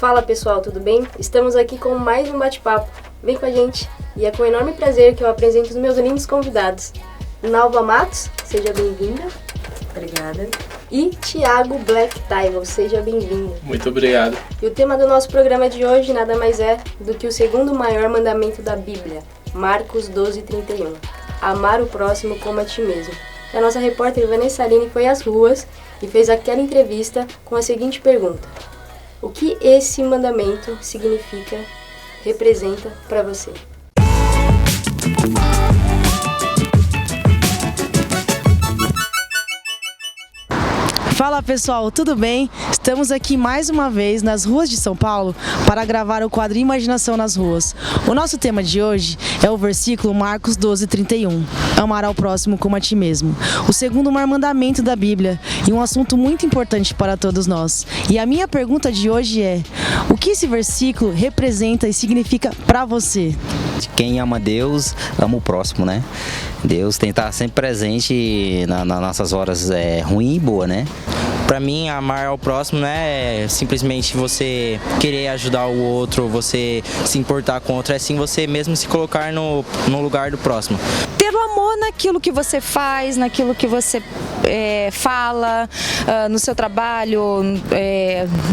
Fala pessoal, tudo bem? Estamos aqui com mais um bate-papo. Vem com a gente! E é com enorme prazer que eu apresento os meus lindos convidados. Nalva Matos, seja bem-vinda. Obrigada. E Thiago Black Taivel, seja bem-vindo. Muito obrigado. E o tema do nosso programa de hoje nada mais é do que o segundo maior mandamento da Bíblia, Marcos 12:31. Amar o próximo como a ti mesmo. E a nossa repórter Vanessa Aline foi às ruas e fez aquela entrevista com a seguinte pergunta: o que esse mandamento significa, representa para você? Fala pessoal, tudo bem? Estamos aqui mais uma vez nas ruas de São Paulo para gravar o quadro Imaginação nas Ruas. O nosso tema de hoje é o versículo Marcos 12:31. Amar ao próximo como a ti mesmo. O segundo maior mandamento da Bíblia e um assunto muito importante para todos nós. E a minha pergunta de hoje é: o que esse versículo representa e significa para você? Quem ama Deus, ama o próximo, né? Deus tem que estar sempre presente nas nossas horas ruim e boa, né? Pra mim, amar ao próximo não é simplesmente você querer ajudar o outro, você se importar com o outro, é sim você mesmo se colocar no lugar do próximo. Ter o amor naquilo que você faz, naquilo que você fala, no seu trabalho,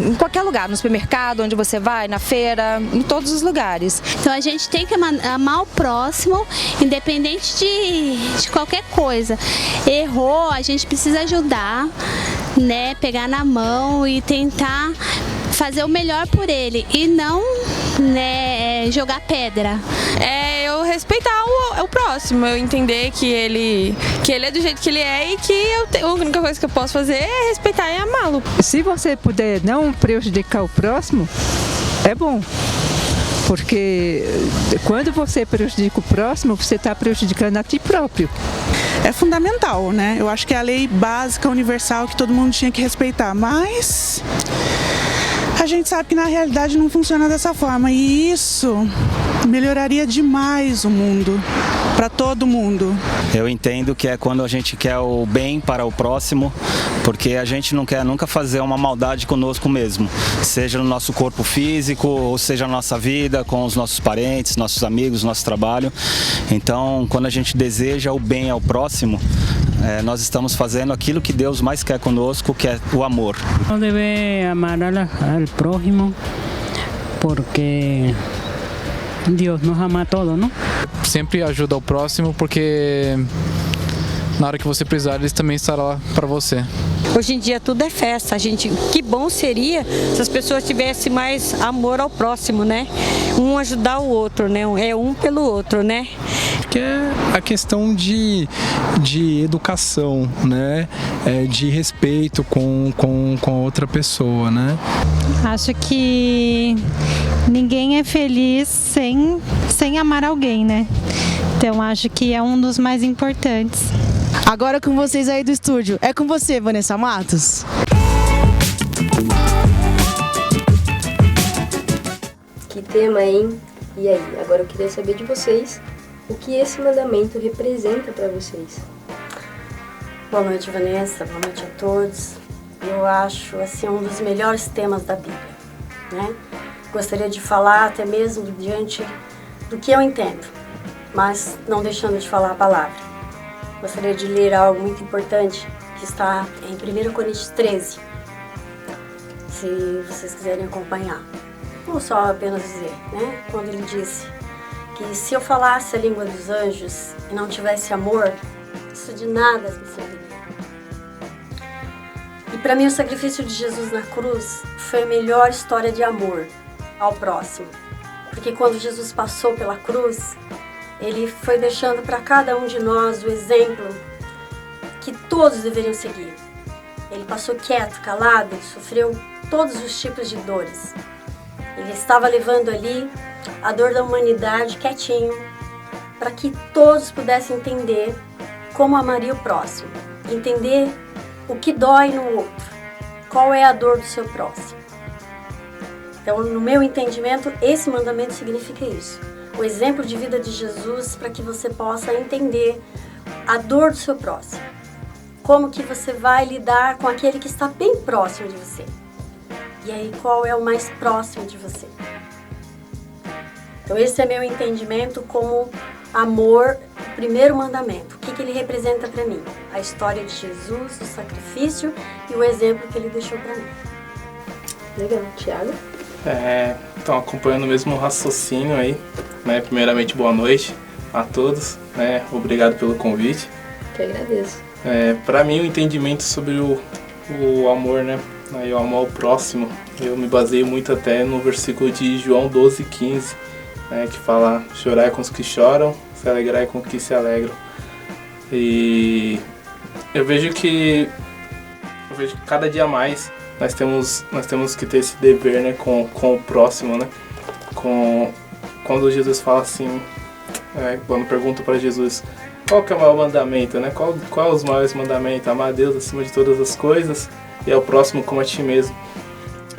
em qualquer lugar, no supermercado, onde você vai, na feira, em todos os lugares. Então a gente tem que amar o próximo, independente de qualquer coisa. Errou, a gente precisa ajudar, né? Pegar na mão e tentar fazer o melhor por ele e não, né, jogar pedra. Eu respeitar o próximo, eu entender que ele é do jeito que ele é e que a única coisa que eu posso fazer é respeitar e amá-lo. Se você puder não prejudicar o próximo, é bom. Porque quando você prejudica o próximo, você está prejudicando a ti próprio. É fundamental, né? Eu acho que é a lei básica, universal, que todo mundo tinha que respeitar. Mas a gente sabe que na realidade não funciona dessa forma. E isso melhoraria demais o mundo, para todo mundo. Eu entendo que é quando a gente quer o bem para o próximo, porque a gente não quer nunca fazer uma maldade conosco mesmo, seja no nosso corpo físico, ou seja na nossa vida, com os nossos parentes, nossos amigos, nosso trabalho. Então, quando a gente deseja o bem ao próximo, nós estamos fazendo aquilo que Deus mais quer conosco, que é o amor. Não deve amar ao próximo, porque Deus nos ama a todos, não? Sempre ajuda o próximo, porque na hora que você precisar, eles também estarão lá para você. Hoje em dia tudo é festa. Que bom seria se as pessoas tivessem mais amor ao próximo, né? Um ajudar o outro, né? É um pelo outro, né? Que é a questão de educação, né? De respeito com outra pessoa, né? Acho que ninguém é feliz sem amar alguém, né? Então acho que é um dos mais importantes. Agora com vocês aí do estúdio, é com você, Vanessa Matos. Que tema, hein? E aí, agora eu queria saber de vocês o que esse mandamento representa para vocês. Boa noite, Vanessa. Boa noite a todos. Eu acho assim um dos melhores temas da Bíblia, né? Gostaria de falar até mesmo diante do que eu entendo, mas não deixando de falar a palavra. Gostaria de ler algo muito importante que está em 1 Coríntios 13, se vocês quiserem acompanhar. Vou só apenas dizer, né? Quando ele disse que se eu falasse a língua dos anjos e não tivesse amor, isso de nada me serviria. E para mim o sacrifício de Jesus na cruz foi a melhor história de amor ao próximo. Porque quando Jesus passou pela cruz, ele foi deixando para cada um de nós o exemplo que todos deveriam seguir. Ele passou quieto, calado, ele sofreu todos os tipos de dores. Ele estava levando ali a dor da humanidade quietinho, para que todos pudessem entender como amaria o próximo, entender o que dói no outro, qual é a dor do seu próximo. Então, no meu entendimento, esse mandamento significa isso. O exemplo de vida de Jesus para que você possa entender a dor do seu próximo. Como que você vai lidar com aquele que está bem próximo de você. E aí, qual é o mais próximo de você? Então, esse é meu entendimento como amor, o primeiro mandamento. O que ele representa para mim? A história de Jesus, o sacrifício e o exemplo que ele deixou para mim. Legal. Thiago? Então, acompanhando o mesmo raciocínio aí, né? Primeiramente, boa noite a todos, né? Obrigado pelo convite. Que agradeço. Para mim, o entendimento sobre o amor, né? Aí, o amor ao próximo, eu me baseio muito até no versículo de João 12:15, né? Que fala: chorai com os que choram, se alegrai com os que se alegram. E eu vejo que cada dia mais nós temos que ter esse dever, né, com o próximo, né? Quando Jesus fala assim, quando pergunto para Jesus qual que é o maior mandamento, né? Qual é os maiores mandamentos? Amar a Deus acima de todas as coisas e ao próximo como a ti mesmo.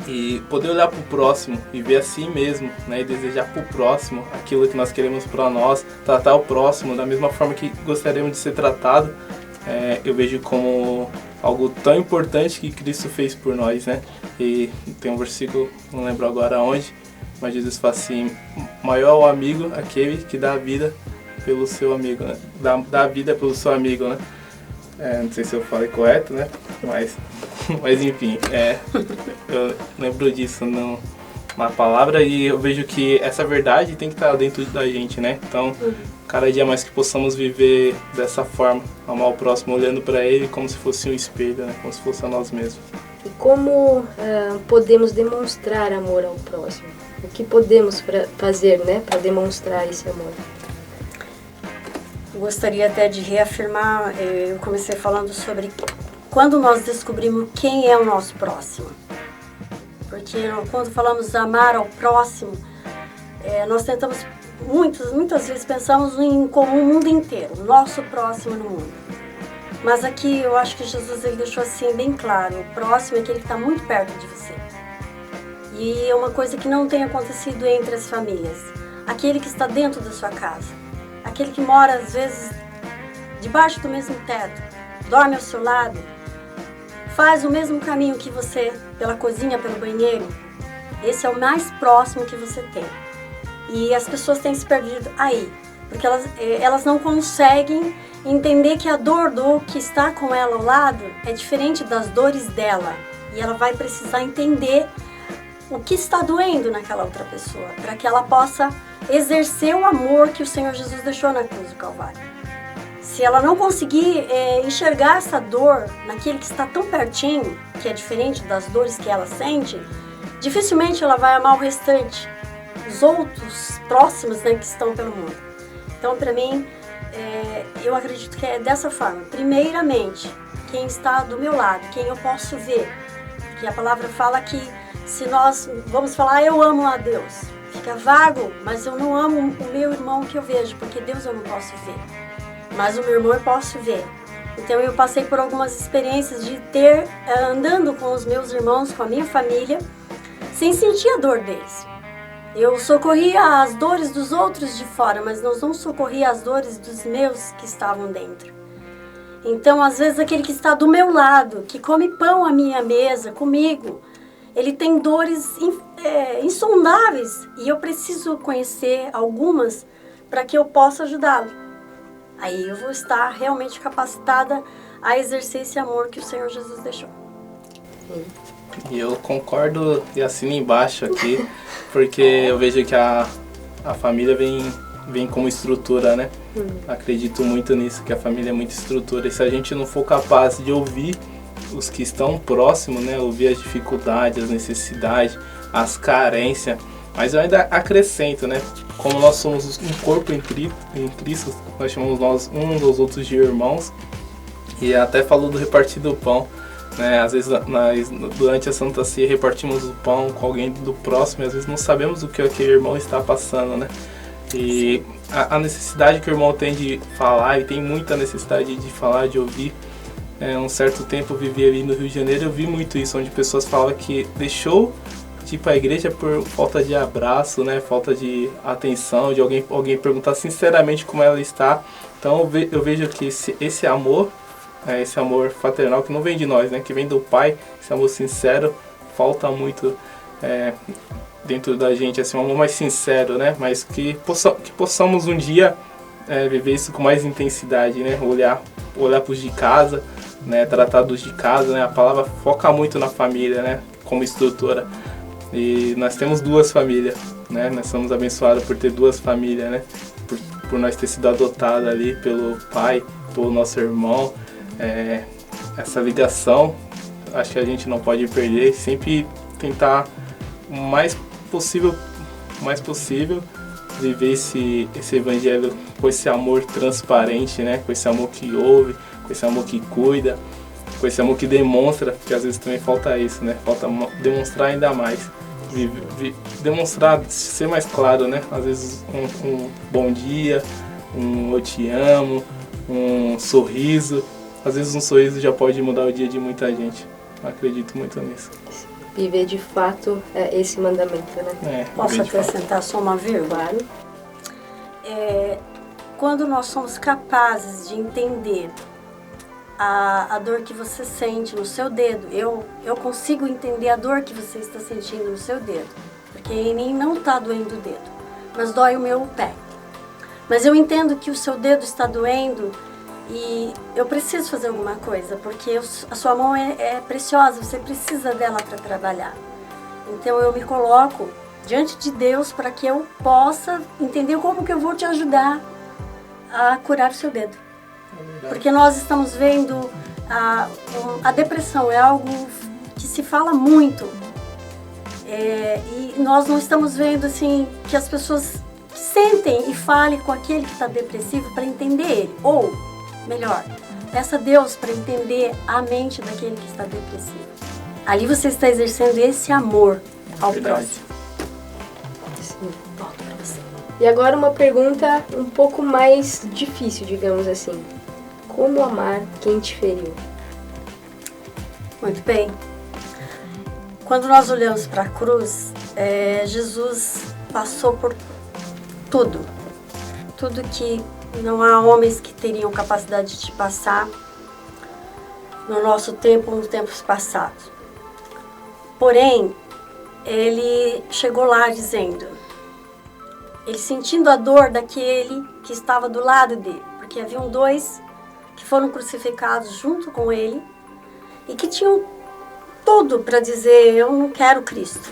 E poder olhar para o próximo e ver a si mesmo, né? E desejar para o próximo aquilo que nós queremos para nós, tratar o próximo da mesma forma que gostaríamos de ser tratado, eu vejo como algo tão importante que Cristo fez por nós, né? E tem um versículo, não lembro agora onde, mas Jesus fala assim: maior o amigo aquele que dá a vida pelo seu amigo, né? Dá a vida pelo seu amigo, né? Não sei se eu falei correto, né? Mas enfim, eu lembro disso na palavra e eu vejo que essa verdade tem que estar dentro da gente, né? Então, cada dia mais que possamos viver dessa forma, amar o próximo olhando para ele como se fosse um espelho, né? Como se fosse a nós mesmos. E como podemos demonstrar amor ao próximo? O que podemos fazer, né, para demonstrar esse amor? Eu gostaria até de reafirmar, eu comecei falando sobre quando nós descobrimos quem é o nosso próximo. Porque quando falamos amar ao próximo, nós tentamos, muitas vezes pensamos como o mundo inteiro, o nosso próximo no mundo. Mas aqui eu acho que Jesus ele deixou assim bem claro, o próximo é aquele que está muito perto de você. E é uma coisa que não tem acontecido entre as famílias. Aquele que está dentro da sua casa. Aquele que mora, às vezes, debaixo do mesmo teto, dorme ao seu lado, faz o mesmo caminho que você, pela cozinha, pelo banheiro. Esse é o mais próximo que você tem. E as pessoas têm se perdido aí, porque elas não conseguem entender que a dor do que está com ela ao lado é diferente das dores dela. E ela vai precisar entender o que está doendo naquela outra pessoa, para que ela possa exercer o amor que o Senhor Jesus deixou na cruz do Calvário. Se ela não conseguir enxergar essa dor naquele que está tão pertinho, que é diferente das dores que ela sente, dificilmente ela vai amar o restante, os outros próximos, né, que estão pelo mundo. Então, para mim, eu acredito que é dessa forma. Primeiramente, quem está do meu lado, quem eu posso ver. Porque a palavra fala que se nós vamos falar, eu amo a Deus, fica vago, mas eu não amo o meu irmão que eu vejo, porque Deus eu não posso ver, mas o meu irmão eu posso ver. Então eu passei por algumas experiências de andando com os meus irmãos, com a minha família, sem sentir a dor deles. Eu socorria as dores dos outros de fora, mas não socorria as dores dos meus que estavam dentro. Então, às vezes, aquele que está do meu lado, que come pão à minha mesa, comigo, ele tem dores insondáveis e eu preciso conhecer algumas para que eu possa ajudá-lo. Aí eu vou estar realmente capacitada a exercer esse amor que o Senhor Jesus deixou. E eu concordo e assino embaixo aqui, porque eu vejo que a família vem como estrutura, né? Acredito muito nisso, que a família é muita estrutura. E se a gente não for capaz de ouvir os que estão próximos, né? Ouvir as dificuldades, as necessidades, as carências. Mas eu ainda acrescento, né? Como nós somos um corpo em Cristo, nós chamamos nós uns aos outros de irmãos. E até falou do repartir do pão, né? Às vezes durante a Santa Ceia repartimos o pão com alguém do próximo e às vezes não sabemos o que aquele irmão está passando, né? E a necessidade que o irmão tem de falar, e tem muita necessidade de falar, de ouvir. Um certo tempo eu vivi ali no Rio de Janeiro, eu vi muito isso, onde pessoas falavam que deixou de ir para a igreja por falta de abraço, né? Falta de atenção, de alguém perguntar sinceramente como ela está. Então eu vejo que esse amor fraternal que não vem de nós, né? Que vem do Pai, esse amor sincero, falta muito dentro da gente, assim, um amor mais sincero, né? Mas que possamos um dia viver isso com mais intensidade, né? Olhar para os de casa, né? Tratar dos de casa, né? A palavra foca muito na família, né? Como instrutora. E nós temos 2 famílias, né? Nós somos abençoados por ter 2 famílias, né? Por nós ter sido adotados ali pelo pai, pelo nosso irmão. Essa ligação, acho que a gente não pode perder. Sempre tentar o mais possível viver esse evangelho com esse amor transparente, né? Com esse amor que ouve, com esse amor que cuida, com esse amor que demonstra, porque às vezes também falta isso, né? Falta demonstrar ainda mais, demonstrar, ser mais claro, né? Às vezes um bom dia, um eu te amo, um sorriso. Às vezes um sorriso já pode mudar o dia de muita gente. Acredito muito nisso. Viver de fato esse mandamento, né? Posso acrescentar só uma vírgula? Claro. Quando nós somos capazes de entender a dor que você sente no seu dedo, eu consigo entender a dor que você está sentindo no seu dedo, porque em mim não está doendo o dedo, mas dói o meu pé. Mas eu entendo que o seu dedo está doendo e eu preciso fazer alguma coisa, porque a sua mão é preciosa, você precisa dela para trabalhar. Então eu me coloco diante de Deus para que eu possa entender como que eu vou te ajudar a curar o seu dedo. Porque nós estamos vendo a depressão, é algo que se fala muito. E nós não estamos vendo assim, que as pessoas sentem e falem com aquele que está depressivo para entender ele. Ou, melhor, peça a Deus para entender a mente daquele que está depressivo. Ali você está exercendo esse amor ao próximo. Sim. E agora uma pergunta um pouco mais difícil, digamos assim. Como amar quem te feriu? Muito bem. Quando nós olhamos para a cruz, Jesus passou por tudo. Tudo que não há homens que teriam capacidade de passar no nosso tempo, nos tempos passados. Porém, ele chegou lá dizendo, ele sentindo a dor daquele que estava do lado dele, porque haviam 2 que foram crucificados junto com ele e que tinham tudo para dizer, eu não quero Cristo.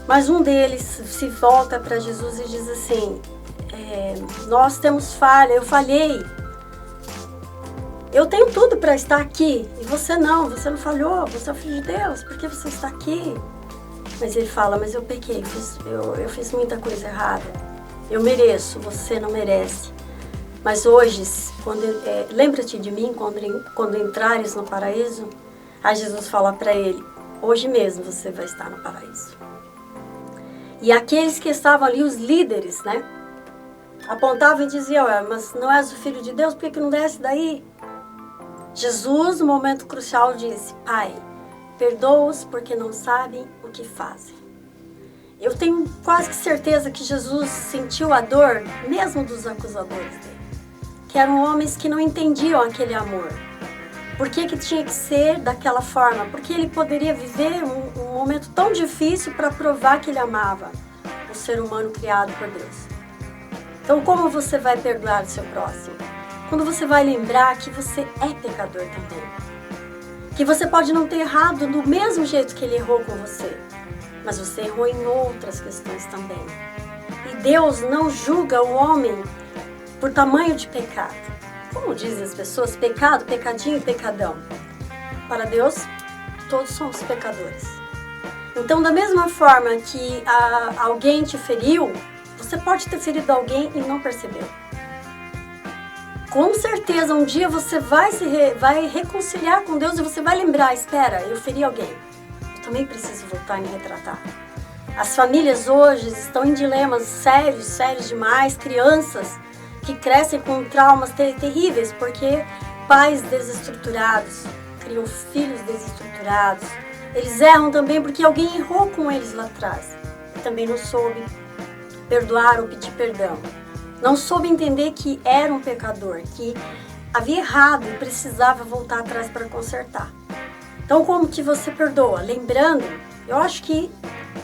Mas um deles se volta para Jesus e diz assim, nós temos falha, eu falhei. Eu tenho tudo para estar aqui e você não falhou, você é o Filho de Deus, por que você está aqui? Mas ele fala, mas eu pequei, eu fiz muita coisa errada. Eu mereço, você não merece. Mas hoje, lembra-te de mim quando entrares no paraíso? Aí Jesus fala para ele, hoje mesmo você vai estar no paraíso. E aqueles que estavam ali, os líderes, né? Apontavam e diziam, mas não és o Filho de Deus, por que não desce daí? Jesus, no momento crucial, disse, Pai, perdoa-os porque não sabem o que fazem. Eu tenho quase que certeza que Jesus sentiu a dor, mesmo dos acusadores dele, que eram homens que não entendiam aquele amor. Por que tinha que ser daquela forma? Porque ele poderia viver um momento tão difícil para provar que ele amava o ser humano criado por Deus. Então, como você vai perdoar o seu próximo? Quando você vai lembrar que você é pecador também. Que você pode não ter errado do mesmo jeito que ele errou com você, mas você errou em outras questões também. E Deus não julga o homem por tamanho de pecado. Como dizem as pessoas, pecado, pecadinho e pecadão. Para Deus, todos somos pecadores. Então, da mesma forma que alguém te feriu, você pode ter ferido alguém e não percebeu. Com certeza, um dia você vai reconciliar com Deus e você vai lembrar, espera, eu feri alguém. Eu também preciso voltar e me retratar. As famílias hoje estão em dilemas sérios demais, crianças que crescem com traumas terríveis, porque pais desestruturados criam filhos desestruturados. Eles erram também porque alguém errou com eles lá atrás. E também não soube perdoar ou pedir perdão. Não soube entender que era um pecador, que havia errado e precisava voltar atrás para consertar. Então, como que você perdoa? Lembrando, eu acho que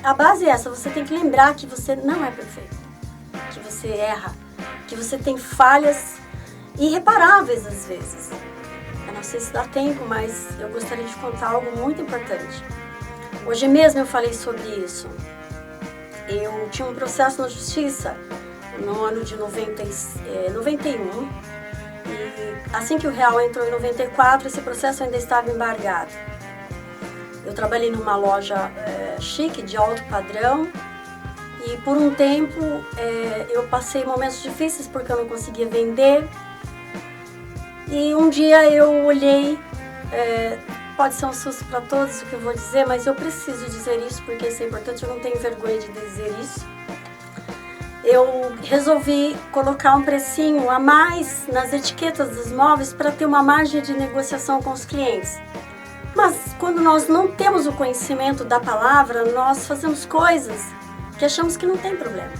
a base é essa, você tem que lembrar que você não é perfeito, que você erra, que você tem falhas irreparáveis às vezes. Eu não sei se dá tempo, mas eu gostaria de contar algo muito importante. Hoje mesmo eu falei sobre isso. Eu tinha um processo na justiça no ano de 91, e assim que o real entrou em 94, esse processo ainda estava embargado. Eu trabalhei numa loja chique, de alto padrão, e por um tempo eu passei momentos difíceis porque eu não conseguia vender. E um dia eu olhei, pode ser um susto para todos o que eu vou dizer, mas eu preciso dizer isso porque isso é importante, eu não tenho vergonha de dizer isso. Eu resolvi colocar um precinho a mais nas etiquetas dos móveis para ter uma margem de negociação com os clientes. Mas quando nós não temos o conhecimento da palavra, nós fazemos coisas que achamos que não tem problema.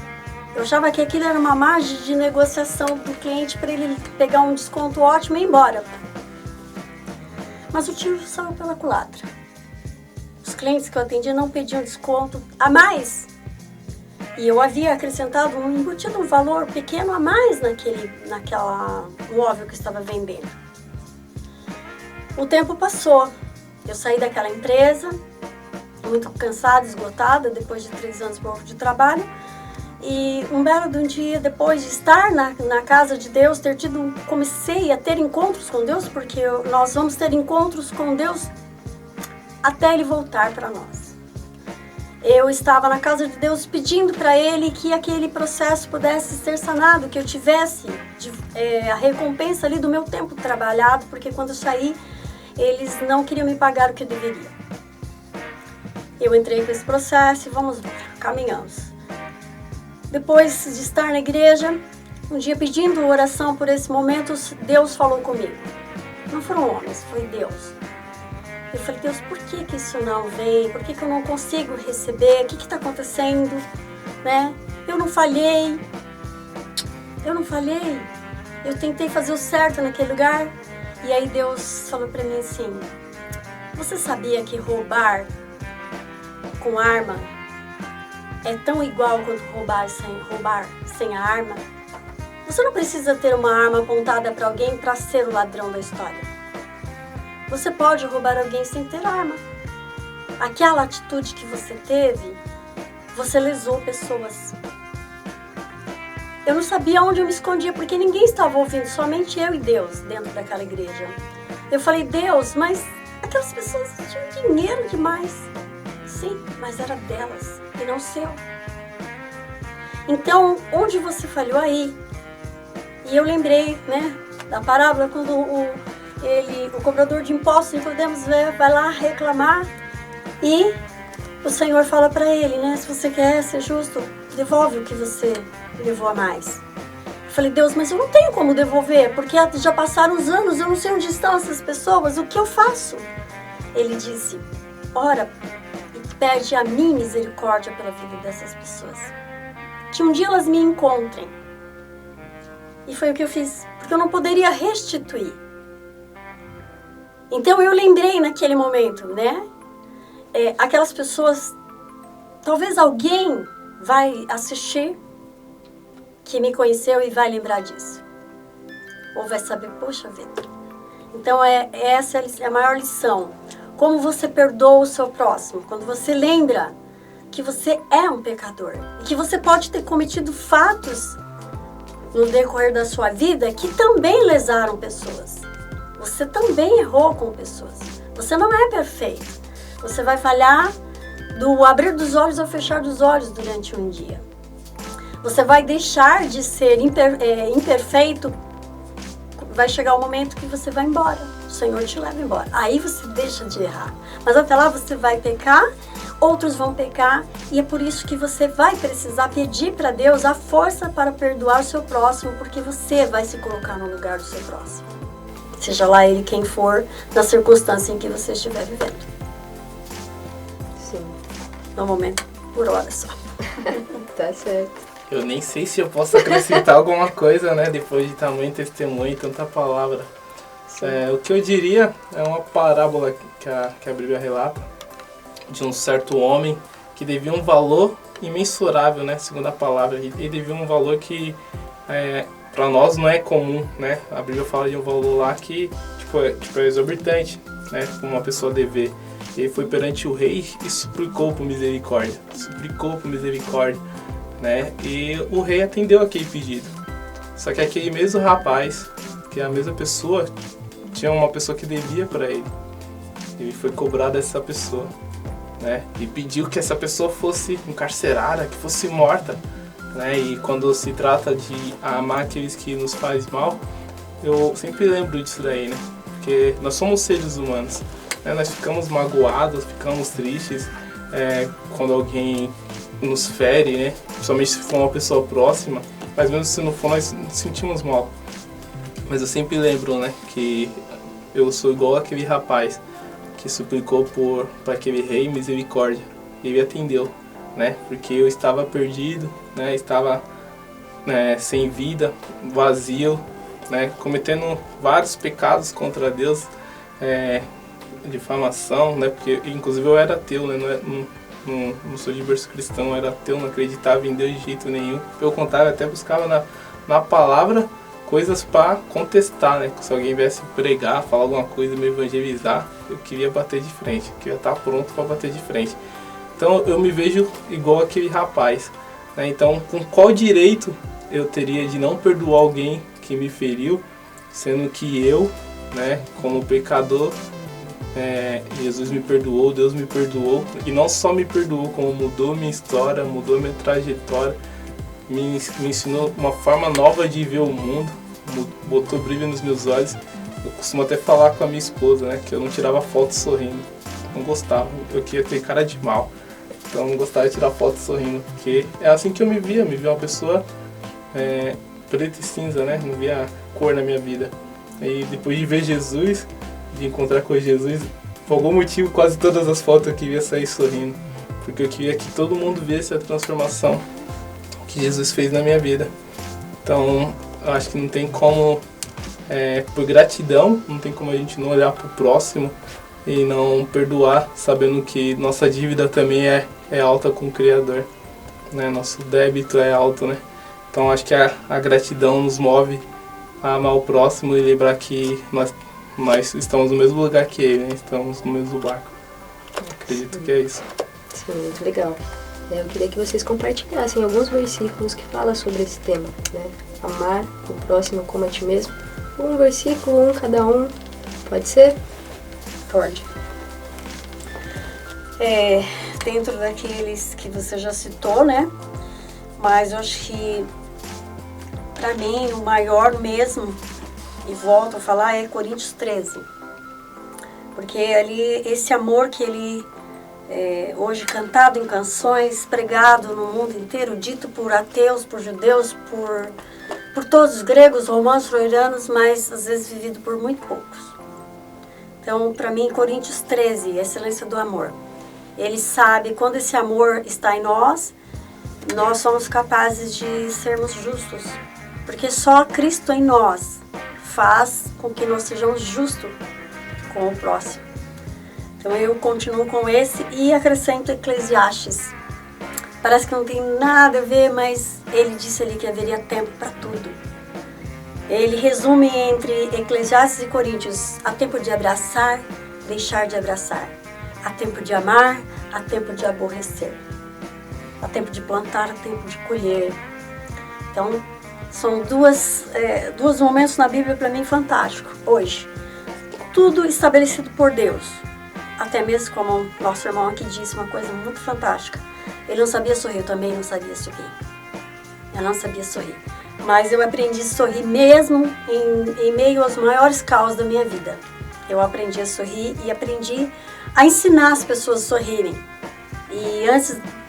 Eu achava que aquilo era uma margem de negociação do cliente para ele pegar um desconto ótimo e ir embora. Mas o tiro saiu pela culatra. Os clientes que eu atendi não pediam desconto a mais. E eu havia acrescentado embutido um valor pequeno a mais naquela móvel que eu estava vendendo. O tempo passou. Eu saí daquela empresa, muito cansada, esgotada, depois de 3 anos e pouco de trabalho. E um belo de um dia, depois de estar na casa de Deus, comecei a ter encontros com Deus, porque nós vamos ter encontros com Deus até Ele voltar para nós. Eu estava na casa de Deus pedindo para Ele que aquele processo pudesse ser sanado, que eu tivesse a recompensa ali do meu tempo trabalhado, porque quando eu saí, eles não queriam me pagar o que eu deveria. Eu entrei com esse processo e vamos embora, caminhamos. Depois de estar na igreja, um dia pedindo oração por esse momento, Deus falou comigo. Não foram homens, foi Deus. Eu falei, Deus, por que isso não vem? Por que eu não consigo receber? O que está acontecendo? Né? Eu não falhei. Eu tentei fazer o certo naquele lugar. E aí Deus falou para mim assim, você sabia que roubar com arma é tão igual quanto roubar sem a arma? Você não precisa ter uma arma apontada para alguém para ser o ladrão da história. Você pode roubar alguém sem ter arma. Aquela atitude que você teve, você lesou pessoas. Eu não sabia onde eu me escondia, porque ninguém estava ouvindo, somente eu e Deus dentro daquela igreja. Eu falei, Deus, mas aquelas pessoas tinham dinheiro demais. Sim, mas era delas e não seu. Então, onde você falhou aí? E eu lembrei, né, da parábola quando o cobrador de impostos, Nicodemos, vai lá reclamar e o Senhor fala para ele, né, se você quer ser justo, devolve o que você levou a mais. Eu falei, Deus, mas eu não tenho como devolver, porque já passaram os anos, eu não sei onde estão essas pessoas, o que eu faço? Ele disse, ora e pede a mim misericórdia pela vida dessas pessoas, que um dia elas me encontrem. E foi o que eu fiz, porque eu não poderia restituir. Então eu lembrei naquele momento, né? Aquelas pessoas, talvez alguém vai assistir que me conheceu e vai lembrar disso. Ou vai saber, poxa vida. Então essa é a maior lição. Como você perdoa o seu próximo. Quando você lembra que você é um pecador. E que você pode ter cometido fatos no decorrer da sua vida que também lesaram pessoas. Você também errou com pessoas. Você não é perfeito. Você vai falhar do abrir dos olhos ao fechar dos olhos durante um dia. Você vai deixar de ser imperfeito. Vai chegar o momento que você vai embora. O Senhor te leva embora. Aí você deixa de errar. Mas até lá você vai pecar, outros vão pecar. E é por isso que você vai precisar pedir para Deus a força para perdoar o seu próximo, porque você vai se colocar no lugar do seu próximo. Seja lá ele quem for, na circunstância em que você estiver vivendo. Sim. No momento, por hora só. Tá certo. Eu nem sei se eu posso acrescentar alguma coisa, né? Depois de tamanho testemunho e tanta palavra. O que eu diria é uma parábola que a Bíblia relata de um certo homem que devia um valor imensurável, né? Segundo a palavra, ele devia um valor que para nós não é comum, né? A Bíblia fala de um valor lá que é exorbitante, né? Como uma pessoa dever. Ele foi perante o rei e suplicou por misericórdia, né? E o rei atendeu aquele pedido. Só que aquele mesmo rapaz, que é a mesma pessoa, tinha uma pessoa que devia para ele. Ele foi cobrar dessa pessoa, né? E pediu que essa pessoa fosse encarcerada, que fosse morta, né? E quando se trata de amar aqueles que nos fazem mal, eu sempre lembro disso daí, né? Porque nós somos seres humanos, né? Nós ficamos magoados, ficamos tristes quando alguém nos fere, né? Principalmente se for uma pessoa próxima, mas mesmo se não for, nós nos sentimos mal. Mas eu sempre lembro, né, que eu sou igual aquele rapaz que suplicou para aquele rei misericórdia. E ele atendeu, né? Porque eu estava perdido, né? Estava sem vida, vazio, né? Cometendo vários pecados contra Deus, difamação, né? Porque inclusive eu era ateu, né? Não sou de berço cristão, eu era ateu, não acreditava em Deus de jeito nenhum. Pelo contrário, até buscava na palavra coisas para contestar, né? Se alguém viesse pregar, falar alguma coisa, me evangelizar, eu queria bater de frente, eu queria estar pronto para bater de frente. Então eu me vejo igual aquele rapaz, né? Então, com qual direito eu teria de não perdoar alguém que me feriu, sendo que eu, né, como pecador, Jesus me perdoou, Deus me perdoou, e não só me perdoou, como mudou minha história, mudou minha trajetória, me ensinou uma forma nova de ver o mundo, botou brilho nos meus olhos. Eu costumo até falar com a minha esposa, né, que eu não tirava foto sorrindo, não gostava, eu queria ter cara de mal, então eu não gostava de tirar foto sorrindo, porque é assim que eu me via uma pessoa preta e cinza, né, não via cor na minha vida. E depois de ver Jesus, de encontrar com Jesus, por algum motivo quase todas as fotos eu queria sair sorrindo, porque eu queria que todo mundo visse a transformação que Jesus fez na minha vida. Então eu acho que não tem como, por gratidão, não tem como a gente não olhar para o próximo e não perdoar, sabendo que nossa dívida também é alta com o Criador, né? Nosso débito é alto, né? Então acho que a gratidão nos move a amar o próximo e lembrar que nós estamos no mesmo lugar que ele, né? Estamos no mesmo barco. Eu acredito que é isso. Sim, muito legal. Eu queria que vocês compartilhassem alguns versículos que falam sobre esse tema, né? Amar o próximo como a ti mesmo. Um versículo, cada um. Pode ser? Pode. Dentro daqueles que você já citou, né? Mas eu acho que, para mim, o maior mesmo, e volto a falar, é Coríntios 13. Porque ali, esse amor que ele... hoje cantado em canções, pregado no mundo inteiro, dito por ateus, por judeus, por todos os gregos, romanos, troianos, mas às vezes vivido por muito poucos. Então, para mim, Coríntios 13, a excelência do amor. Ele sabe, quando esse amor está em nós somos capazes de sermos justos. Porque só Cristo em nós faz com que nós sejamos justos com o próximo. Então eu continuo com esse e acrescento Eclesiastes. Parece que não tem nada a ver, mas ele disse ali que haveria tempo para tudo. Ele resume entre Eclesiastes e Coríntios: há tempo de abraçar, deixar de abraçar. Há tempo de amar, há tempo de aborrecer. Há tempo de plantar, há tempo de colher. Então são dois momentos na Bíblia para mim fantásticos. Hoje, tudo estabelecido por Deus. Até mesmo como nosso irmão aqui disse, uma coisa muito fantástica. Ele não sabia sorrir, eu também não sabia sorrir. Eu não sabia sorrir. Mas eu aprendi a sorrir mesmo em meio aos maiores caos da minha vida. Eu aprendi a sorrir e aprendi a ensinar as pessoas a sorrirem. E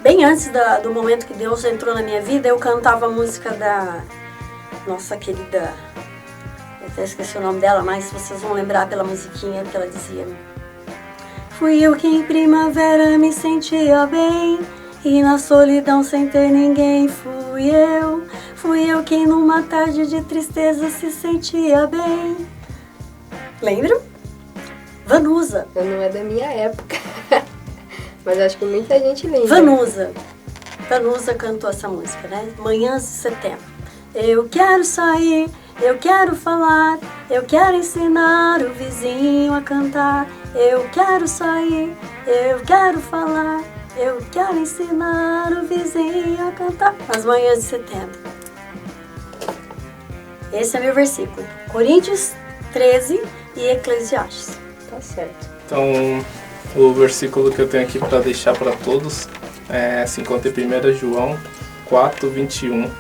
bem antes do momento que Deus entrou na minha vida, eu cantava a música da nossa querida... Eu até esqueci o nome dela, mas vocês vão lembrar pela musiquinha que ela dizia... Fui eu que em primavera me sentia bem, e na solidão sem ter ninguém fui eu que numa tarde de tristeza se sentia bem. Lembram? Vanusa. Não é da minha época, mas acho que muita gente lembra. Vanusa. Vanusa cantou essa música, né? Manhãs de Setembro. Eu quero sair, eu quero falar, eu quero ensinar o vizinho a cantar. Eu quero sair, eu quero falar, eu quero ensinar o vizinho a cantar. Nas manhãs de setembro. Esse é meu versículo. Coríntios 13 e Eclesiastes. Tá certo. Então, o versículo que eu tenho aqui para deixar para todos se encontra em 1 João 4:21.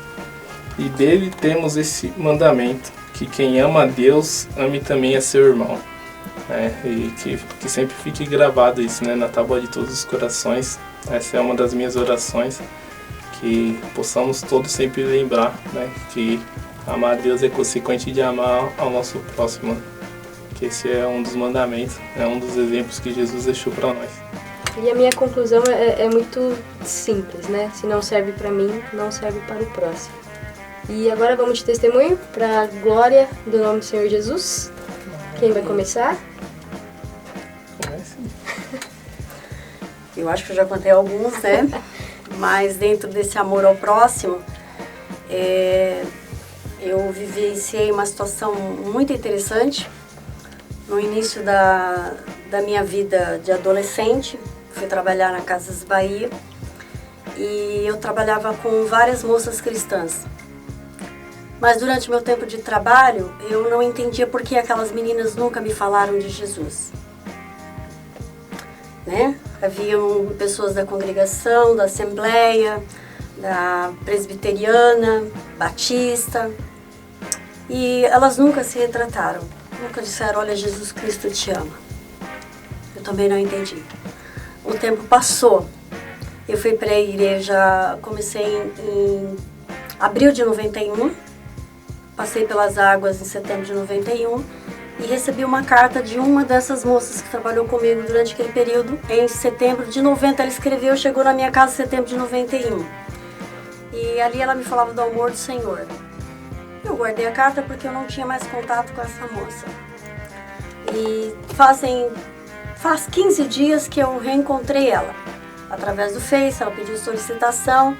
E dele temos esse mandamento, que quem ama a Deus, ame também a seu irmão. E que sempre fique gravado isso, né, na tábua de todos os corações. Essa é uma das minhas orações, que possamos todos sempre lembrar, né, que amar a Deus é consequente de amar ao nosso próximo. Que esse é um dos mandamentos, é um dos exemplos que Jesus deixou para nós. E a minha conclusão é muito simples, né? Se não serve para mim, não serve para o próximo. E agora vamos de testemunho para a glória do nome do Senhor Jesus. Quem vai começar? Comece. Eu acho que eu já contei alguns, né? Mas dentro desse amor ao próximo, eu vivenciei uma situação muito interessante. No início da minha vida de adolescente, fui trabalhar na Casas Bahia e eu trabalhava com várias moças cristãs. Mas durante o meu tempo de trabalho, eu não entendia por que aquelas meninas nunca me falaram de Jesus. Né? Haviam pessoas da congregação, da Assembleia, da Presbiteriana, Batista, e elas nunca se retrataram. Nunca disseram, olha, Jesus Cristo te ama. Eu também não entendi. O tempo passou. Eu fui para a igreja, comecei em abril de 91, passei pelas águas em setembro de 91 e recebi uma carta de uma dessas moças que trabalhou comigo durante aquele período. Em setembro de 90 ela escreveu, chegou na minha casa em setembro de 91. E ali ela me falava do amor do Senhor. Eu guardei a carta porque eu não tinha mais contato com essa moça. E faz 15 dias que eu reencontrei ela. Através do Face, ela pediu solicitação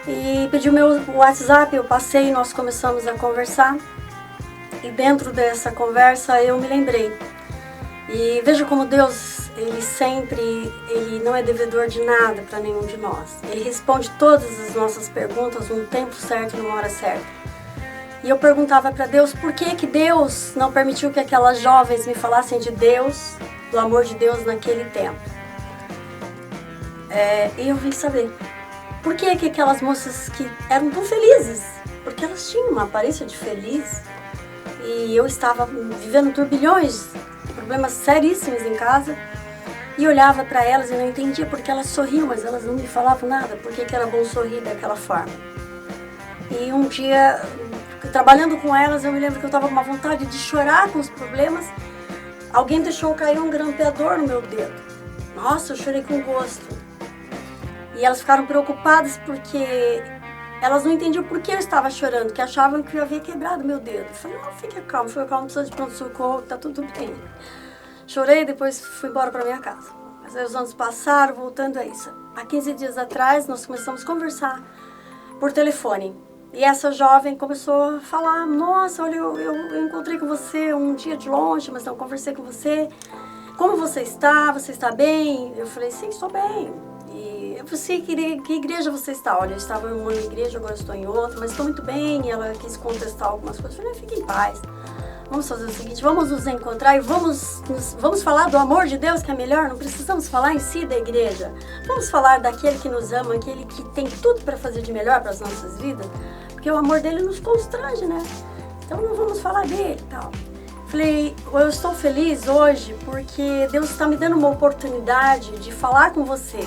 e pediu meu WhatsApp, eu passei e nós começamos a conversar. E dentro dessa conversa eu me lembrei. E veja como Deus, ele não é devedor de nada para nenhum de nós. Ele responde todas as nossas perguntas no tempo certo e numa hora certa. E eu perguntava para Deus por que Deus não permitiu que aquelas jovens me falassem de Deus, do amor de Deus naquele tempo. E eu vim saber por que aquelas moças que eram tão felizes, porque elas tinham uma aparência de feliz e eu estava vivendo turbilhões, problemas seríssimos em casa e olhava para elas e não entendia porque elas sorriam, mas elas não me falavam nada, por que era bom sorrir daquela forma. E um dia, trabalhando com elas, eu me lembro que eu estava com uma vontade de chorar com os problemas. Alguém deixou cair um grampeador no meu dedo. Nossa, eu chorei com gosto. E elas ficaram preocupadas porque elas não entendiam por que eu estava chorando, que achavam que eu havia quebrado meu dedo. Eu falei, não, fica calmo, não precisa de pronto-socorro, tá tudo bem. Chorei, depois fui embora para minha casa. Mas aí os anos passaram, voltando a isso. Há 15 dias atrás, nós começamos a conversar por telefone. E essa jovem começou a falar, nossa, olha, eu encontrei com você um dia de longe, mas não conversei com você. Como você está? Você está bem? Eu falei, sim, estou bem. E eu falei, que igreja você está? Olha, eu estava em uma igreja, agora estou em outra, mas estou muito bem. E ela quis contestar algumas coisas. Eu falei, fique em paz. Vamos fazer o seguinte, vamos nos encontrar e vamos falar do amor de Deus, que é melhor. Não precisamos falar em si da igreja. Vamos falar daquele que nos ama, aquele que tem tudo para fazer de melhor para as nossas vidas. Porque o amor dele nos constrange, né? Então não vamos falar dele e tal. Falei, eu estou feliz hoje porque Deus está me dando uma oportunidade de falar com você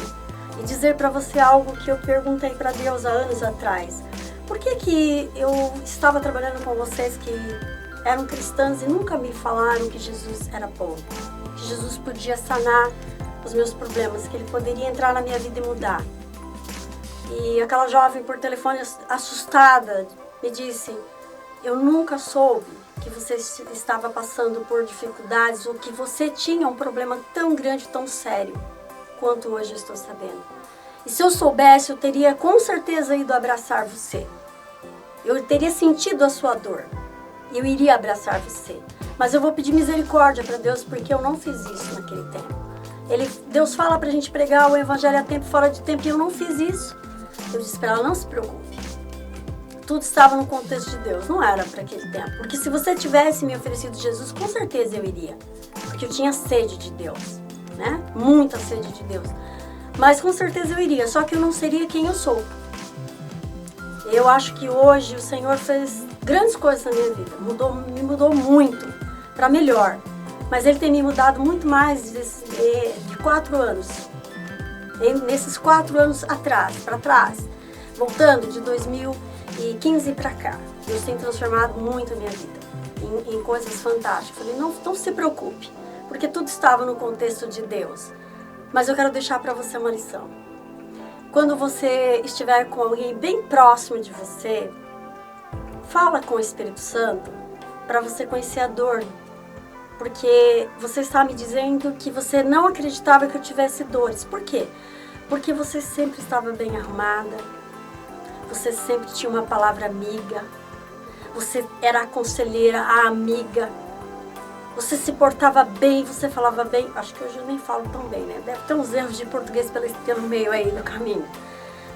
e dizer para você algo que eu perguntei para Deus há anos atrás. Por que eu estava trabalhando com vocês que eram cristãs e nunca me falaram que Jesus era bom? Que Jesus podia sanar os meus problemas, que Ele poderia entrar na minha vida e mudar. E aquela jovem por telefone assustada me disse, eu nunca soube que você estava passando por dificuldades ou que você tinha um problema tão grande, tão sério, quanto hoje eu estou sabendo. E se eu soubesse, eu teria com certeza ido abraçar você. Eu teria sentido a sua dor. Eu iria abraçar você. Mas eu vou pedir misericórdia para Deus porque eu não fiz isso naquele tempo. Deus fala pra gente pregar o evangelho a tempo e fora de tempo e eu não fiz isso. Eu disse para ela, não se preocupe. Tudo estava no contexto de Deus, não era para aquele tempo. Porque se você tivesse me oferecido Jesus, com certeza eu iria. Porque eu tinha sede de Deus, né? Muita sede de Deus. Mas com certeza eu iria, só que eu não seria quem eu sou. Eu acho que hoje o Senhor fez grandes coisas na minha vida. Me mudou muito, para melhor. Mas Ele tem me mudado muito mais de 4 anos. Nesses 4 anos para trás. Voltando de 2015 para cá. Deus tem transformado muito a minha vida em coisas fantásticas. Eu falei, não se preocupe, porque tudo estava no contexto de Deus. Mas eu quero deixar para você uma lição. Quando você estiver com alguém bem próximo de você, fala com o Espírito Santo para você conhecer a dor. Porque você está me dizendo que você não acreditava que eu tivesse dores. Por quê? Porque você sempre estava bem arrumada, você sempre tinha uma palavra amiga, você era a conselheira, a amiga, você se portava bem, você falava bem. Acho que hoje eu nem falo tão bem, né? Deve ter uns erros de português pelo meio aí no caminho.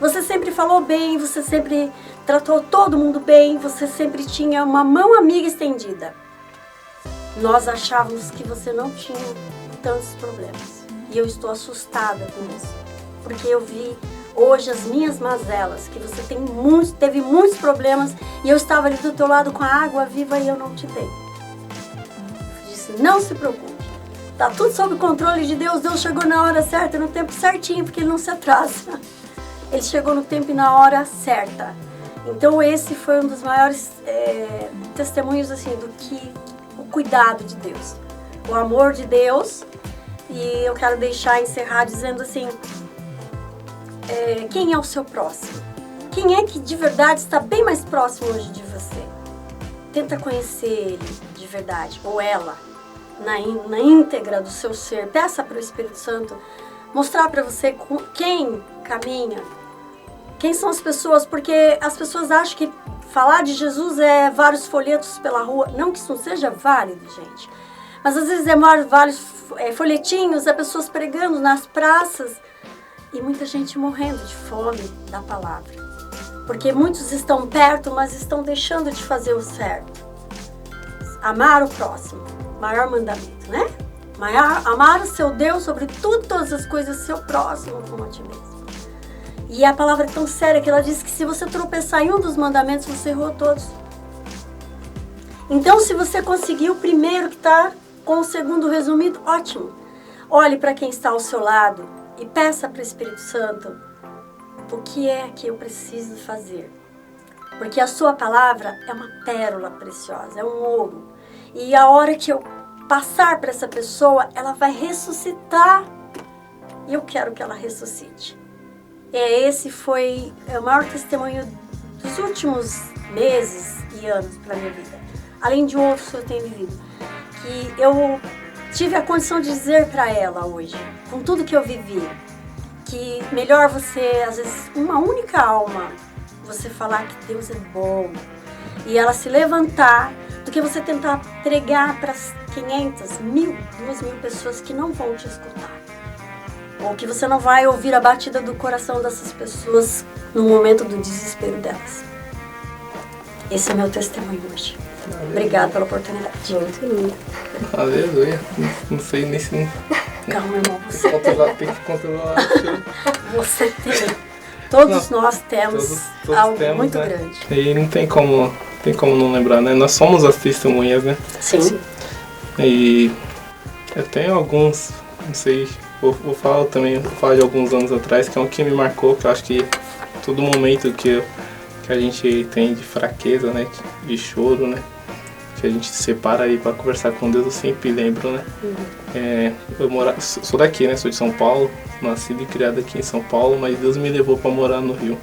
Você sempre falou bem, você sempre tratou todo mundo bem, você sempre tinha uma mão amiga estendida. Nós achávamos que você não tinha tantos problemas. E eu estou assustada com isso. Porque eu vi hoje as minhas mazelas, que você teve muitos problemas e eu estava ali do teu lado com a água viva e eu não te dei. Eu disse, não se preocupe. Tá tudo sob o controle de Deus. Deus chegou na hora certa, no tempo certinho, porque Ele não se atrasa. Ele chegou no tempo e na hora certa. Então esse foi um dos maiores testemunhos assim, o cuidado de Deus, o amor de Deus. E eu quero encerrar dizendo assim, quem é o seu próximo? Quem é que de verdade está bem mais próximo hoje de você? Tenta conhecer ele de verdade, ou ela, na íntegra do seu ser. Peça para o Espírito Santo mostrar para você quem caminha, quem são as pessoas, porque as pessoas acham que falar de Jesus é vários folhetos pela rua. Não que isso não seja válido, gente. Mas às vezes é vários folhetinhos, pessoas pregando nas praças e muita gente morrendo de fome da palavra. Porque muitos estão perto, mas estão deixando de fazer o certo. Amar o próximo, maior mandamento, né? Amar o seu Deus sobre tudo, todas as coisas, seu próximo como a ti mesmo. E a palavra é tão séria que ela diz que se você tropeçar em um dos mandamentos, você errou todos. Então, se você conseguir o primeiro que está com o segundo resumido, ótimo. Olhe para quem está ao seu lado e peça para o Espírito Santo o que é que eu preciso fazer. Porque a sua palavra é uma pérola preciosa, é um ouro. E a hora que eu passar para essa pessoa, ela vai ressuscitar. E eu quero que ela ressuscite. Esse foi o maior testemunho dos últimos meses e anos para a minha vida. Além de outros que eu tenho vivido. Que eu tive a condição de dizer para ela hoje, com tudo que eu vivi, que melhor você, às vezes, uma única alma, você falar que Deus é bom e ela se levantar, do que você tentar pregar para 500, 1.000, 2.000 pessoas que não vão te escutar. Ou que você não vai ouvir a batida do coração dessas pessoas no momento do desespero delas. Esse é meu testemunho hoje. Obrigada pela oportunidade. Muito lindo. Aleluia. Não sei nem se... Calma, irmão. Você tem que controlar. Você tem. Todos nós temos algo temos, muito né? grande. E não tem como não lembrar, né? Nós somos as testemunhas, né? Sim. E eu tenho alguns, não sei, vou falar de alguns anos atrás, que é um que me marcou, que eu acho que todo momento que a gente tem de fraqueza, né? De choro, né? Que a gente se separa aí para conversar com Deus, eu sempre lembro, né? Eu sou daqui, né? Sou de São Paulo, nascido e criado aqui em São Paulo, mas Deus me levou para morar no Rio,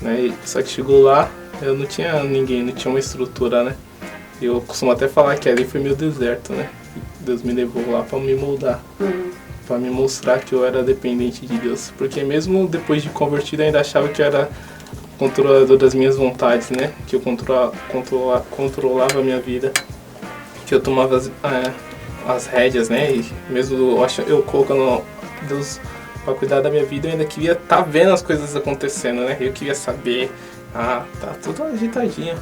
né? Só que chegou lá, eu não tinha ninguém, não tinha uma estrutura, né? Eu costumo até falar que ali foi meu deserto, né? Deus me levou lá para me moldar, para me mostrar que eu era dependente de Deus. Porque mesmo depois de convertido, eu ainda achava que eu era controlador das minhas vontades, né? Que eu controlava a minha vida, que eu tomava as rédeas, né? E mesmo eu colocando Deus para cuidar da minha vida, eu ainda queria estar vendo as coisas acontecendo, né? Eu queria saber, tá tudo ajeitadinho.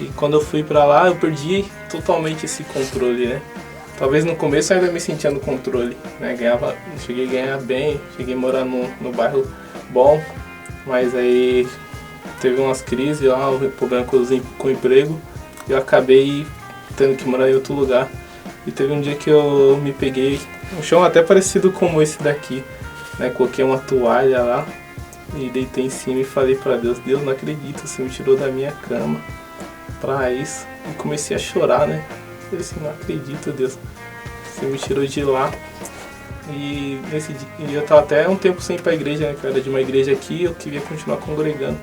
E quando eu fui para lá, eu perdi totalmente esse controle, né? Talvez no começo eu ainda me sentia no controle, né? Cheguei a ganhar bem, cheguei a morar no bairro bom, mas aí teve umas crises lá, um problema com o emprego, e eu acabei tendo que morar em outro lugar. E teve um dia que eu me peguei, um chão até parecido como esse daqui, né? Coloquei uma toalha lá e deitei em cima e falei para Deus, Deus, não acredito, você me tirou da minha cama pra isso. E comecei a chorar, né? Falei assim, não acredito, Deus, você me tirou de lá. E nesse dia, eu tava até um tempo sem ir pra igreja, né? Que eu era de uma igreja aqui, eu queria continuar congregando.